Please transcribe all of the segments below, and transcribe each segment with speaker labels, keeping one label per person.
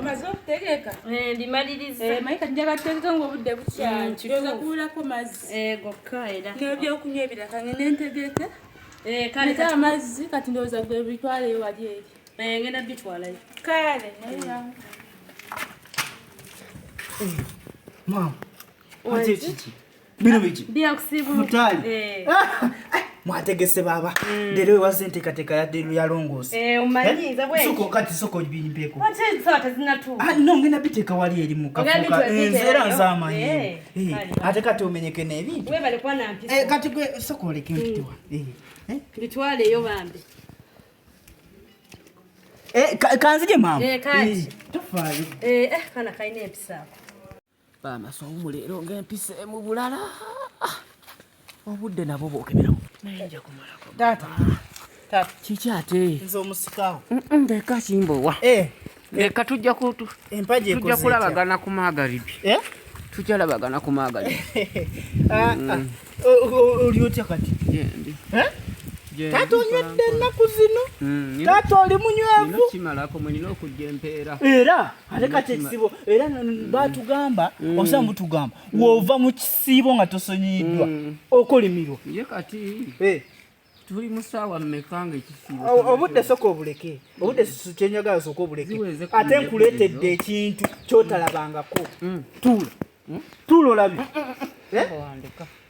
Speaker 1: mazo tegeka
Speaker 2: ndimaliriza
Speaker 1: maika njaga tegeka ngobudde bukyali kiroza kuulako mazzi
Speaker 2: gokka era
Speaker 1: n'ebyokunywa ebirala ngene ntegeke kale kati amazzi kati ndowooza gwe bitwaleyo wali eri
Speaker 2: ngenda bitwalayo
Speaker 1: kale naye
Speaker 3: mama ate kiki bino biki
Speaker 2: byakusibula
Speaker 3: mutali mwategese baba ndero ewaze nteekateeka yadde yalongoosa
Speaker 2: umanyiza bwe
Speaker 3: soko kati soko bimpeko
Speaker 2: ate nsata zinatu
Speaker 3: no ngenda biteeka wali eri mu kafuka enzera nzaamanyi ate kati omenyeke n'ebintu
Speaker 2: webale kuba nampisa
Speaker 3: kati gwe soko oleke mpitiwa
Speaker 2: bitwaleyo bambi
Speaker 3: kanzije mama
Speaker 2: kati
Speaker 3: tofaayo
Speaker 2: kana kalina empisaako
Speaker 3: bamasomu leero ng'empisa mu bulala obudde nabo bwokeberawo naye nja kumalako taata kiki ate nze omusikaawo ndeka kimbowa leka tujja empaji tujja kulabagana ku magharibi tukyalabagana ku magharibi oli otya kati taata onyedde ennaku zino taata oli munywevu kimalako mwenina okujja empeera era ate kati ekisibo era batugamba osa mutugamba woova mu kisiibo nga tosonyiddwa okolimirwa ye kati tuli musaawa mmeka nga ekisiibo obudde soka obuleke obudde kyenjagala soka obuleke ate nkuleetedde ekintu kyotalabangako tuula olabye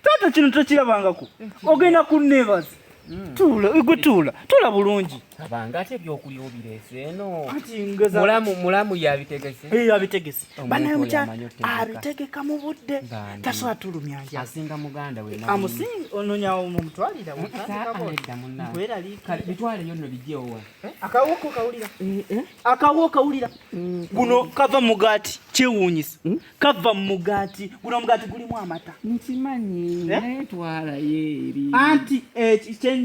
Speaker 3: taata kino tokirabangako ogenda kunneebaza tuula bulungi abanga ate ebyokulya obireese eno mulamu yabitegese banaye mukyala abitegeka mu budde tasobola tulumya nja asinga muganda we amusinga ononyawo mumutwalira bitwaleyo nno bijjeowa akawo kawulira guno kava mugaati kyewuunyisa kava mu mugaati guno omugaati gulimu amata nkimanyi naye twalayo eri anti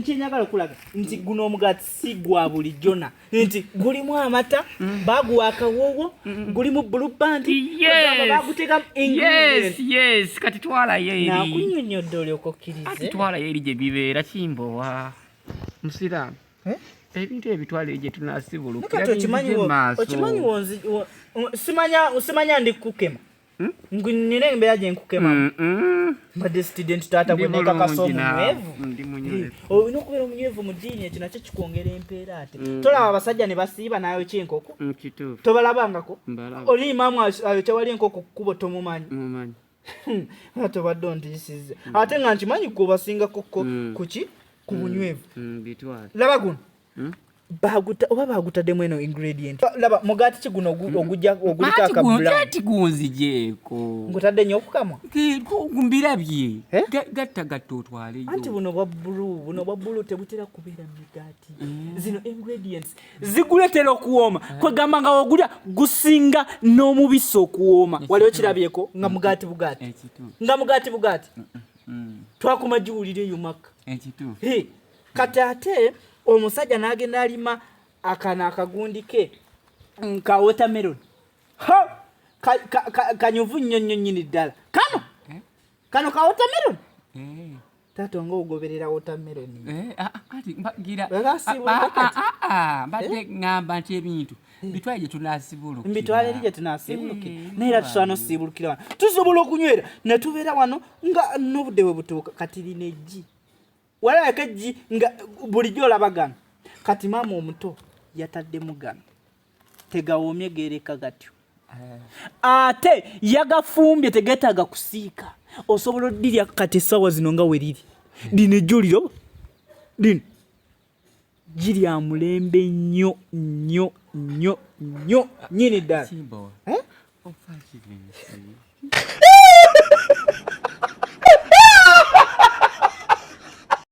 Speaker 3: kyenyagala okulaga nti guno omugaati si gwa bulijjona nti gulimu amata baguwa akawoowo gulimu bulubandi baguteekamu ingredients kati twalayo eri nakunnyonnyodde olyoka okkirize kati twalayo eri gye bibeera kimbowa musiraamu ebintu ebitwale gye tunaasibulukira okimanyiwo simanya ndi kukema nina embeera gye nkukema mbadde student taata gwe nekakasa omunywevu olina okubeera omunywevu mu ddiini ekyo nakyo kikwongera empeera ate tolaba abasajja ne basiiba nayo kyenkoko tobalabangako oli imaamu ayokyawali enkoko kkubo tomumanyi tobadde ondiyisize ate nga nkimanyi kubasingako kuki ku bunywevu laba guno oba bagutaddemu eno ingredient laba mugaati ki guno oguliko akabulati gunzijeeko ngutadde nnyo okukamwa mbirabye gatta otwaleyo anti buno bwa bbulu tebutera kubeera mugaati zino ingredients ziguletera okuwooma kwegamba nga wogulya gusinga n'omubisi okuwooma waliwo kirabyeko nga mugaati bugaati twakuma giwulireyo maka kati ate omusajja n'agenda alima akana akagundi ke ka watermelon kanyuvu nnyo nnyini ddala kano ka watermelon taata nga ogoberera watermelon
Speaker 4: badde ŋŋamba nti ebintu bitwale gye tunaasibulukira
Speaker 3: mbitwale eri gye tunaasibulukira naye era tusobola n'osibulukira wano tusobola okunywerera ne tubeera wano nga n'obudde bwe butuuka kati lina eggi walabako eggi nga bulijjo olaba gano kati maama omuto yataddemu gano tegawoomye geereka gatyo ate yagafumbye tegeetaaga kusiika osobola oddirya kati essaawa zino nga we riri lino ejjuliro lino girya mulembe nnyo nyini ddala